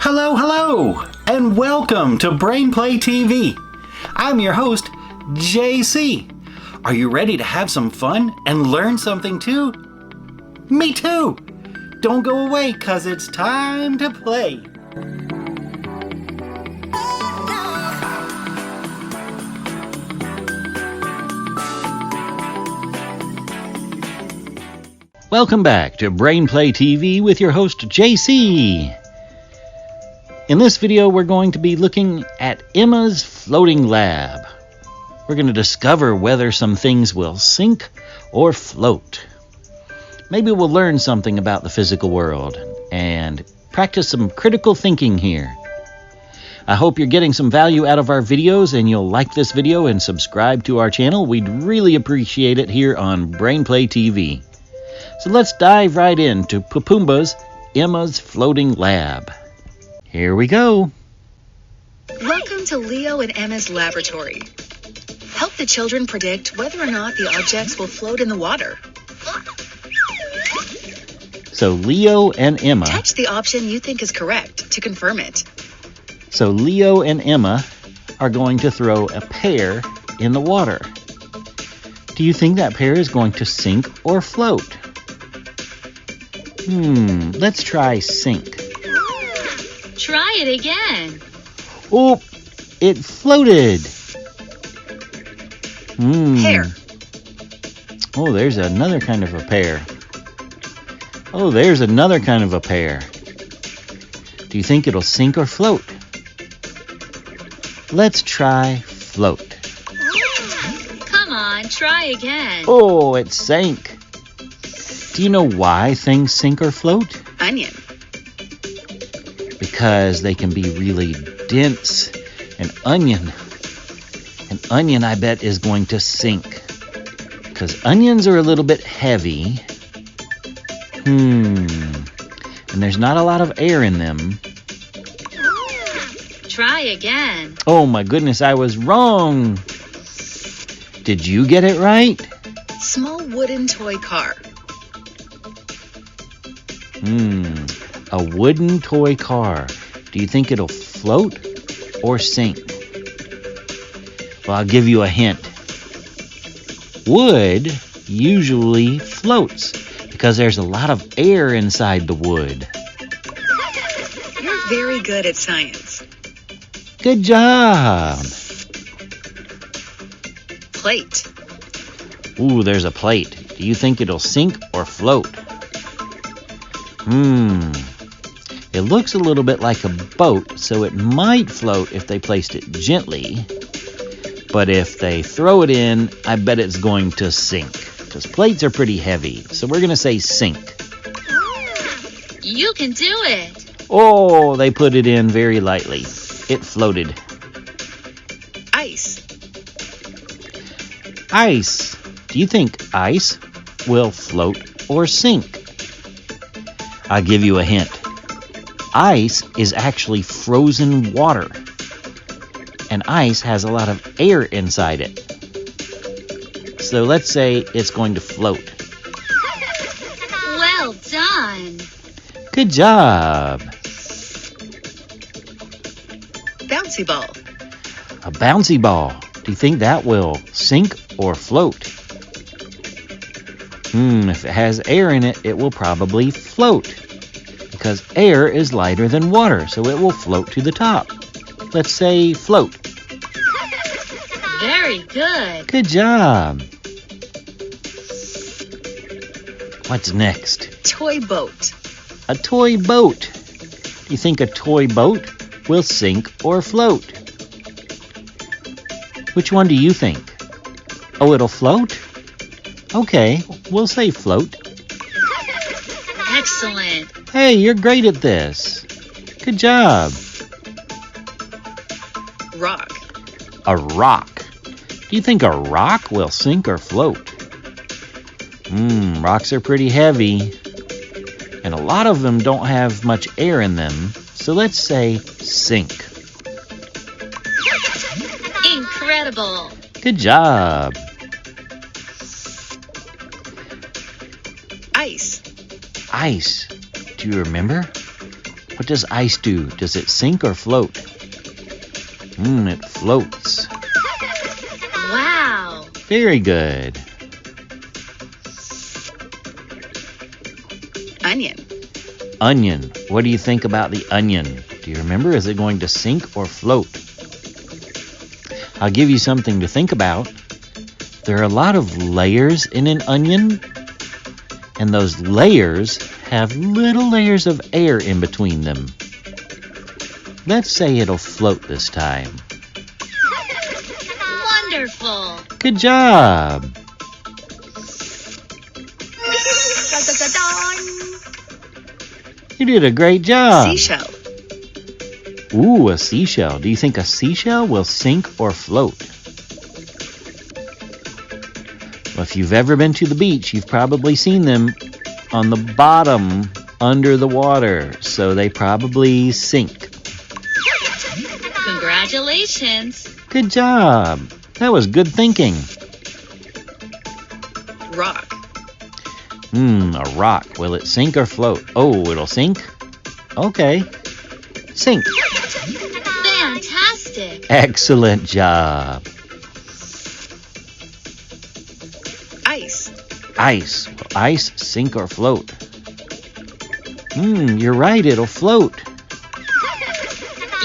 Hello, hello, and welcome to BrainPlayTV. I'm your host, JC. Are you ready to have some fun and learn something too? Me too! Don't go away, 'cause it's time to play. Welcome back to BrainPlayTV with your host, JC. In this video, we're going to be looking at Emma's floating lab. We're going to discover whether some things will sink or float. Maybe we'll learn something about the physical world and practice some critical thinking here. I hope you're getting some value out of our videos and you'll like this video and subscribe to our channel. We'd really appreciate it here on BrainPlayTV. So let's dive right into Papumba's Emma's floating lab. Here we go. Welcome to Leo and Emma's laboratory. Help the children predict whether or not the objects will float in the water. So Leo and Emma. Touch the option you think is correct to confirm it. So Leo and Emma are going to throw a pear in the water. Do you think that pear is going to sink or float? Let's try sink. Try it again. Oh, it floated. Pear. Oh, there's another kind of a pear. Oh, there's another kind of a pear. Do you think it'll sink or float? Let's try float. Come on, try again. Oh, it sank. Do you know why things sink or float? Onion. Because they can be really dense. An onion, I bet, is going to sink. Because onions are a little bit heavy. And there's not a lot of air in them. Try again. Oh my goodness, I was wrong. Did you get it right? Small wooden toy car. A wooden toy car. Do you think it'll float or sink? Well, I'll give you a hint. Wood usually floats because there's a lot of air inside the wood. You're very good at science. Good job. Plate. Ooh, there's a plate. Do you think it'll sink or float? It looks a little bit like a boat, so it might float if they placed it gently. But if they throw it in, I bet it's going to sink. Because plates are pretty heavy, so we're going to say sink. You can do it. Oh, they put it in very lightly. It floated. Ice. Ice. Do you think ice will float or sink? I'll give you a hint. Ice is actually frozen water. And ice has a lot of air inside it. So let's say it's going to float. Well done. Good job. Bouncy ball. A bouncy ball. Do you think that will sink or float? If it has air in it, it will probably float. Because air is lighter than water, so it will float to the top. Let's say float. Very good. Good job. What's next? Toy boat. A toy boat. Do you think a toy boat will sink or float? Which one do you think? Oh, it'll float? Okay, we'll say float. Excellent. Hey, you're great at this. Good job. Rock. A rock. Do you think a rock will sink or float? Rocks are pretty heavy. And a lot of them don't have much air in them. So let's say sink. Incredible. Good job. Ice. Ice. Do you remember? What does ice do? Does it sink or float? It floats. Wow. Very good. Onion. Onion. What do you think about the onion? Do you remember? Is it going to sink or float? I'll give you something to think about. There are a lot of layers in an onion, and those layers have little layers of air in between them. Let's say it'll float this time. Wonderful. Good job. You did a great job. Seashell. Ooh, a seashell. Do you think a seashell will sink or float? Well, if you've ever been to the beach, you've probably seen them on the bottom under the water, so they probably sink. Congratulations. Good job. That was good thinking. Rock. A rock. Will it sink or float? Oh, it'll sink? Okay. Sink. Fantastic. Excellent job. Ice. Ice. Will ice sink or float? You're right. It'll float.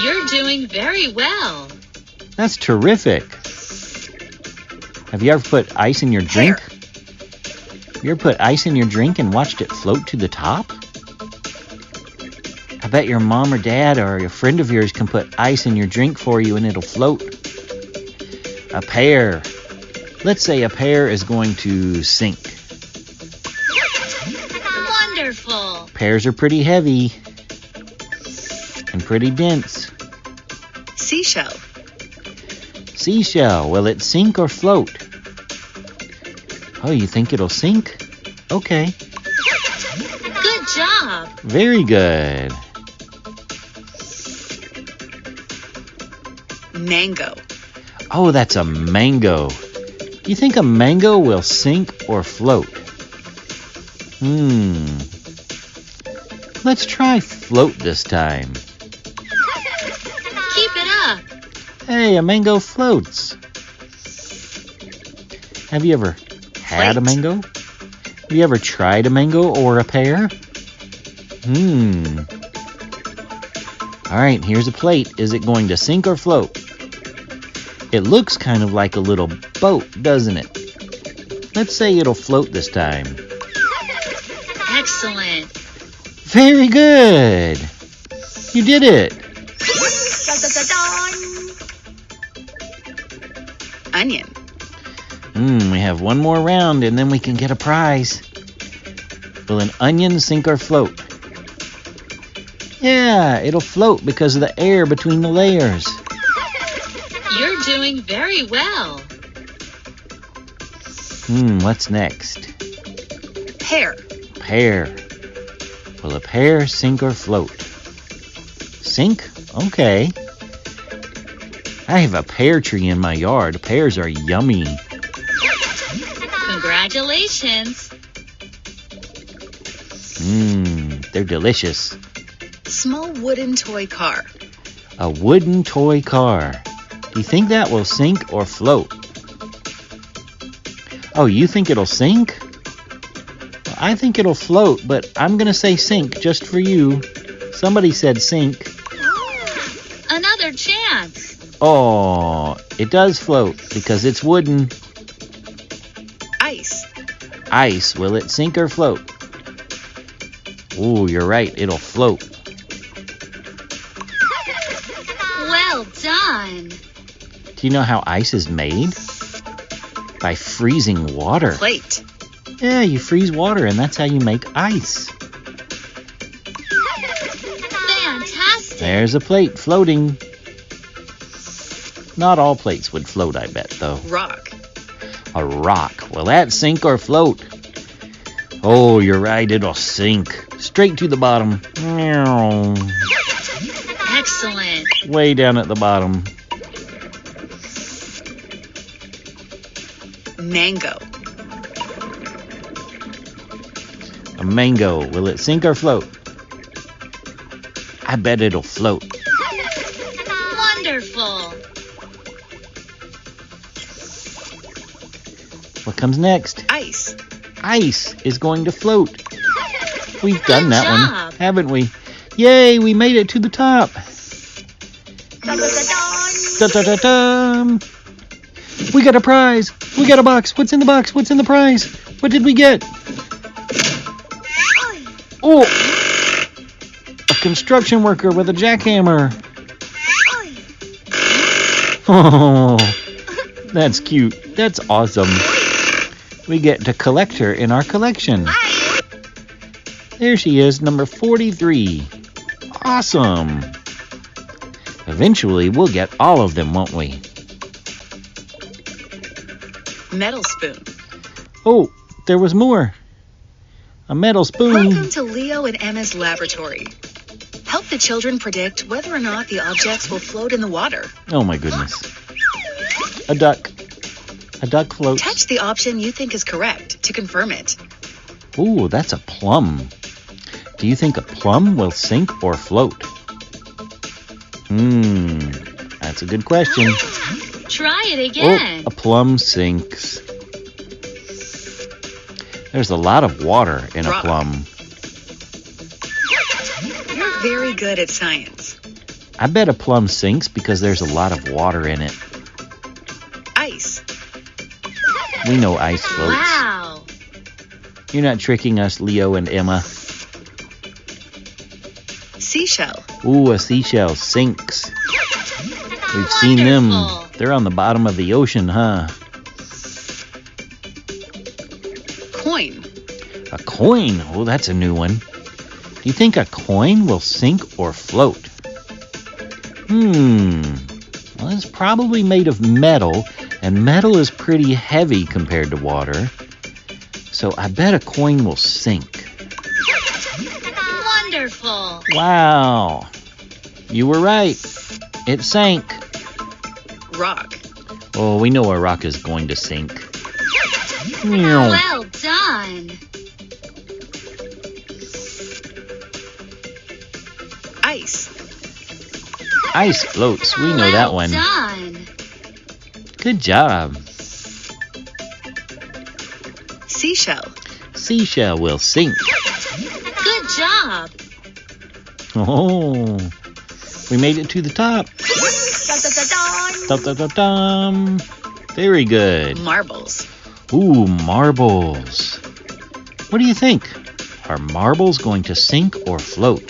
You're doing very well. That's terrific. Have you ever put ice in your drink? Pear. You ever put ice in your drink and watched it float to the top? I bet your mom or dad or a friend of yours can put ice in your drink for you and it'll float. A pear. Let's say a pear is going to sink. Wonderful. Pears are pretty heavy and pretty dense. Seashell. Seashell. Will it sink or float? Oh, you think it'll sink? Okay. Good job. Very good. Mango. Oh, that's a mango. Do you think a mango will sink or float? Let's try float this time. Keep it up. Hey, a mango floats. Have you ever had a Plate. mango? Have you ever tried a mango or a pear? All right, here's a plate. Is it going to sink or float? It looks kind of like a little boat, doesn't it? Let's say it'll float this time. Excellent. Very good. You did it. Onion. We have one more round and then we can get a prize. Will an onion sink or float? Yeah, it'll float because of the air between the layers. You're doing very well. What's next? Pear. Pear. Will a pear sink or float? Sink? Okay. I have a pear tree in my yard. Pears are yummy. Congratulations. They're delicious. Small wooden toy car. A wooden toy car. Do you think that will sink or float? Oh, you think it'll sink? Well, I think it'll float, but I'm going to say sink just for you. Somebody said sink. Another chance. Oh, it does float because it's wooden. Ice. Ice. Will it sink or float? Ooh, you're right. It'll float. Well done. Do you know how ice is made? By freezing water. Plate. Yeah, you freeze water and that's how you make ice. Fantastic. There's a plate floating. Not all plates would float, I bet, though. Rock. A rock. Will that sink or float? Oh, you're right. It'll sink. Straight to the bottom. Meow. Excellent. Way down at the bottom. Mango. A mango. Will it sink or float? I bet it'll float. Wonderful. What comes next? Ice. Ice is going to float. We've done Good that job. one, haven't we? Yay, we made it to the top. Da-da-da-dum. We got a prize. We got a box. What's in the box? What's in the prize? What did we get? Oh, a construction worker with a jackhammer. Oh, that's cute. That's awesome. We get to collect her in our collection. There she is, number 43. Awesome. Eventually, we'll get all of them, won't we? Metal spoon. Oh, there was more. A metal spoon. Welcome to Leo and Emma's laboratory. Help the children predict whether or not the objects will float in the water. Oh my goodness. A duck. A duck floats. Touch the option you think is correct to confirm it. Ooh, that's a plum. Do you think a plum will sink or float? That's a good question. Try it Oh, again. a plum sinks. There's a lot of water in a Rock. plum. You're very good at science. I bet a plum sinks because there's a lot of water in it. Ice. We know ice floats. Wow. You're not tricking us, Leo and Emma. Seashell. Ooh, a seashell sinks. We've seen them. Wonderful. They're on the bottom of the ocean, huh? Coin. A coin. Oh, that's a new one. Do you think a coin will sink or float? Well, it's probably made of metal, and metal is pretty heavy compared to water. So I bet a coin will sink. Wonderful. Wow. You were right. It sank. Rock. Oh, we know a rock is going to sink. Meow. Well done. Ice. Ice floats. We know that one. Done. Good job. Seashell. Seashell will sink. Good job. Oh, we made it to the top. Dum-dum-dum-dum. Very good. Marbles. Ooh, marbles. What do you think? Are marbles going to sink or float?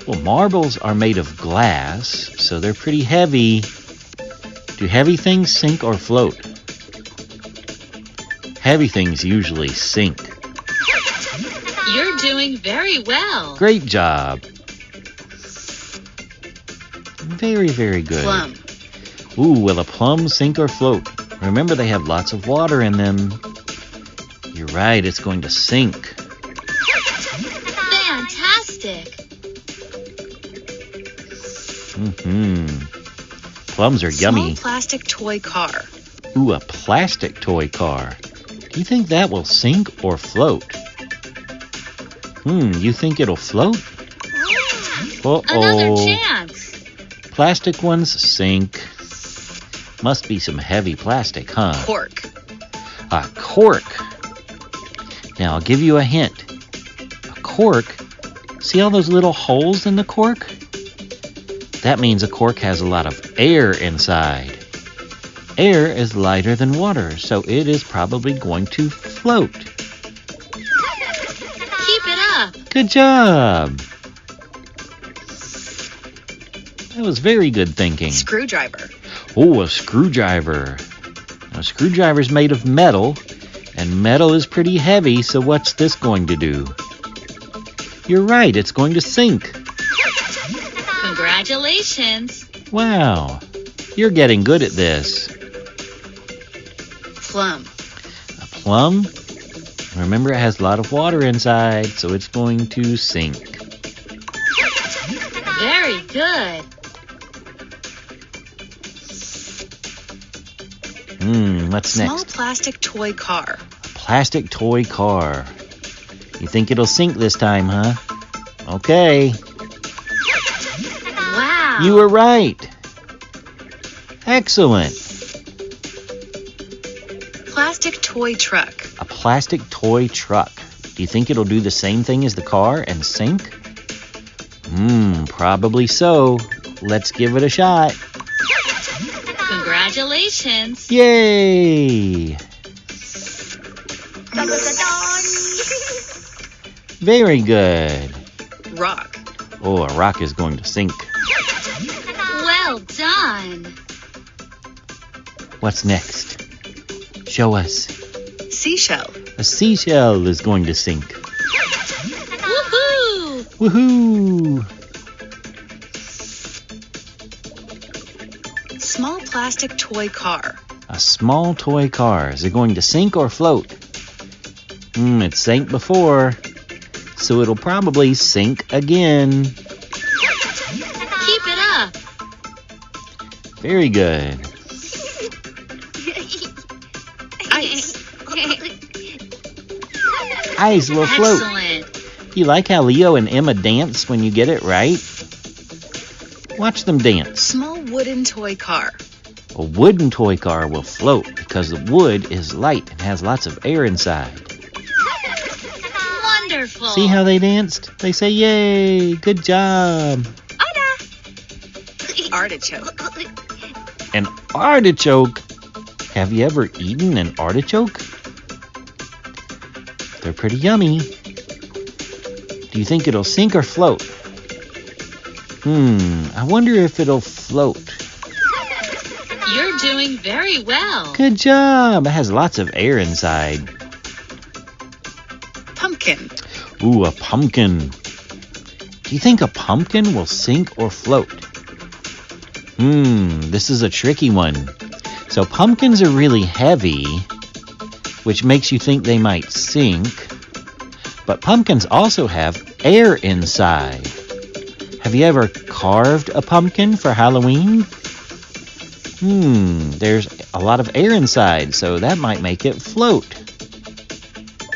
Well, marbles are made of glass, so they're pretty heavy. Do heavy things sink or float? Heavy things usually sink. You're doing very well. Great job. Very, very good. Plum. Ooh, will a plum sink or float? Remember, they have lots of water in them. You're right, it's going to sink. Fantastic. Plums are yummy. Small plastic toy car. Ooh, a plastic toy car. Do you think that will sink or float? You think it'll float? Another Uh-oh. chance. Plastic ones sink. Must be some heavy plastic, huh? Cork. A cork. Now, I'll give you a hint. A cork, see all those little holes in the cork? That means a cork has a lot of air inside. Air is lighter than water, so it is probably going to float. Keep it up. Good job. That was very good thinking. Screwdriver. Oh, a screwdriver. Now, a screwdriver's made of metal, and metal is pretty heavy, so what's this going to do? You're right, it's going to sink. Congratulations. Wow, you're getting good at this. Plum. A plum? Remember, it has a lot of water inside, so it's going to sink. Very good. What's Small next? plastic toy car. A plastic toy car. You think it'll sink this time, huh? Okay, Wow. you were right. Excellent. Plastic toy truck. A plastic toy truck. Do you think it'll do the same thing as the car and sink? Probably so. Let's give it a shot. Congratulations. Yay! Very good. Rock. Oh, a rock is going to sink. Well done. What's next? Show us. Seashell. A seashell is going to sink. Woohoo! Woohoo! Small plastic toy car. A small toy car. Is it going to sink or float? It sank before, so it'll probably sink again. Keep it up. Very good. Ice. Ice will float. Excellent. You like how Leo and Emma dance when you get it right? Watch them dance. Small wooden toy car. A wooden toy car will float because the wood is light and has lots of air inside. Wonderful. See how they danced? They say, yay, good job. Artichoke. An artichoke. Have you ever eaten an artichoke? They're pretty yummy. Do you think it'll sink or float? I wonder if it'll float. You're doing very well. Good job. It has lots of air inside. Pumpkin. Ooh, a pumpkin. Do you think a pumpkin will sink or float? This is a tricky one. So pumpkins are really heavy, which makes you think they might sink. But pumpkins also have air inside. Have you ever carved a pumpkin for Halloween? There's a lot of air inside, so that might make it float.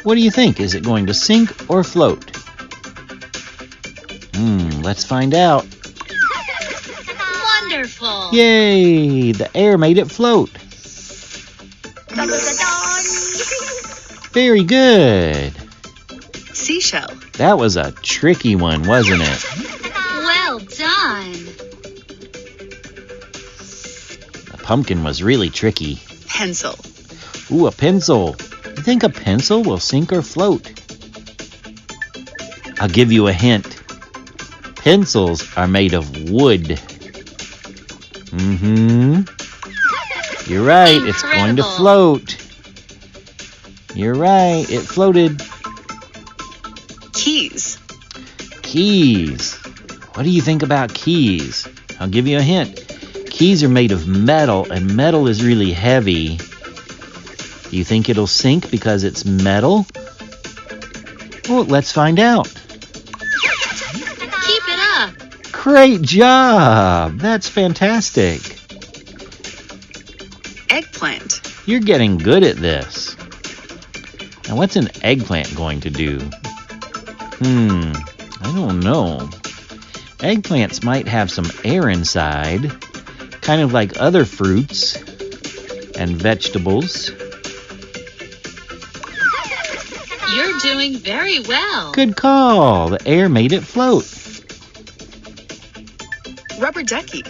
What do you think? Is it going to sink or float? Let's find out. Wonderful. Yay! The air made it float. Very good. Seashell. That was a tricky one, wasn't it? Well done. The pumpkin was really tricky. Pencil. Ooh, a pencil. You think a pencil will sink or float? I'll give you a hint. Pencils are made of wood. You're right, it's going to Incredible. float. You're right, it floated. Keys. Keys. What do you think about keys? I'll give you a hint. Keys are made of metal, and metal is really heavy. Do you think it'll sink because it's metal? Well, let's find out. Keep it up. Great job! That's fantastic. Eggplant. You're getting good at this. Now, what's an eggplant going to do? I don't know. Eggplants might have some air inside, kind of like other fruits and vegetables. You're doing very well. Good call. The air made it float. Rubber ducky.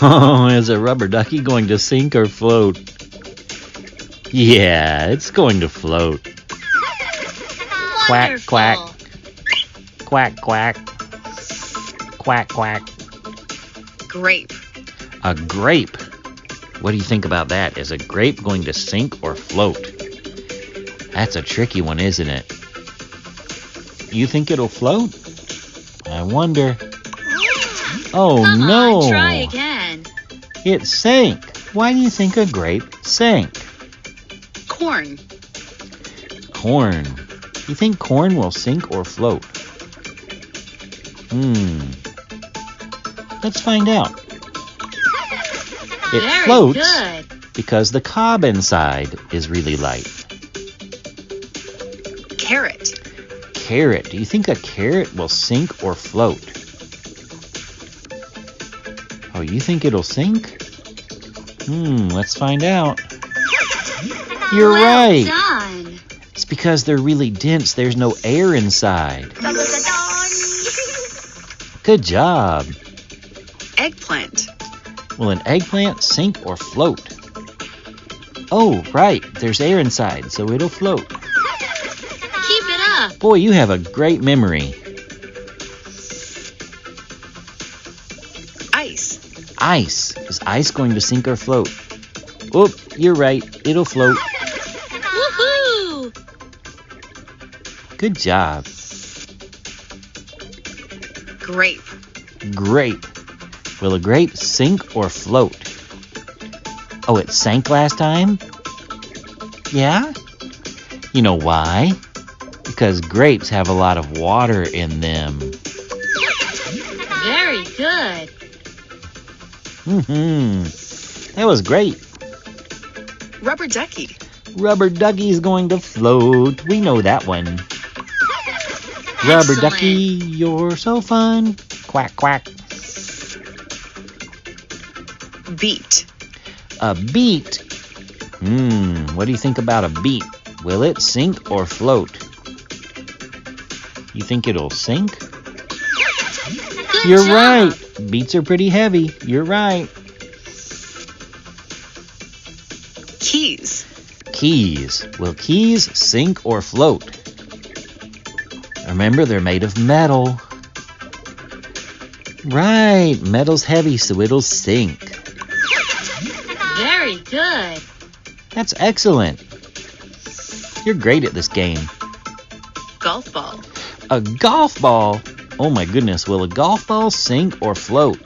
Oh, is a rubber ducky going to sink or float? Yeah, it's going to float. Quack, Wonderful. quack. Quack, quack. Quack, quack. Grape. A grape. What do you think about that? Is a grape going to sink or float? That's a tricky one, isn't it? You think it'll float? I wonder. Oh, Come no. on, try again. It sank. Why do you think a grape sank? Corn. Corn. You think corn will sink or float? Let's find out. It Very floats good. because the cob inside is really light. Carrot. carrot. Do you think a carrot will sink or float? Oh, you think it'll sink? Let's find out. You're right. Done. It's because they're really dense. There's no air inside. Good job. Eggplant. Will an eggplant sink or float? Oh, right. There's air inside, so it'll float. Keep it up. Boy, you have a great memory. Ice. Ice. Is ice going to sink or float? Oh, you're right. It'll float. Woohoo! Good job. Grape. Grape. Will a grape sink or float? Oh, it sank last time? Yeah? You know why? Because grapes have a lot of water in them. Very good. That was great. Rubber ducky. Rubber ducky's going to float. We know that one. Rubber Excellent. ducky, you're so fun. Quack, quack. Beet. A beet. What do you think about a beet? Will it sink or float? You think it'll sink? Good You're job. right. Beets are pretty heavy. You're right. Keys. Keys. Will keys sink or float? Remember, they're made of metal. Right. Metal's heavy, so it'll sink. Very good. That's excellent. You're great at this game. Golf ball. A golf ball? Oh my goodness, will a golf ball sink or float?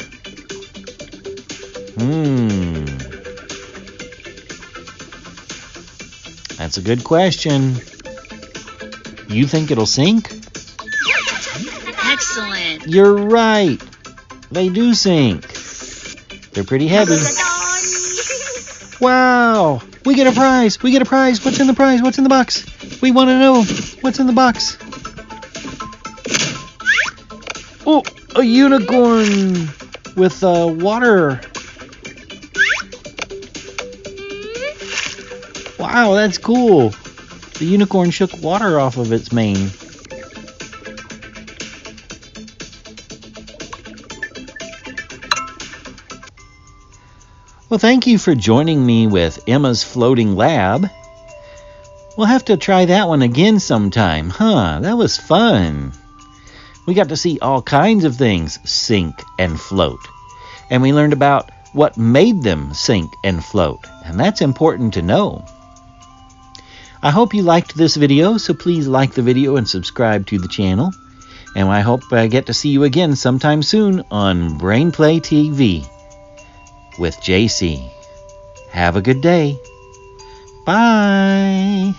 That's a good question. You think it'll sink? Excellent. You're right. They do sink. They're pretty heavy. Wow! We get a prize! We get a prize! What's in the prize? What's in the box? We want to know what's in the box. Oh, a unicorn with water. Wow, that's cool. The unicorn shook water off of its mane. Well, thank you for joining me with Emma's Floating Lab. We'll have to try that one again sometime, huh? That was fun. We got to see all kinds of things sink and float. And we learned about what made them sink and float. And that's important to know. I hope you liked this video, so please like the video and subscribe to the channel. And I hope I get to see you again sometime soon on BrainPlayTV with JC. Have a good day. Bye.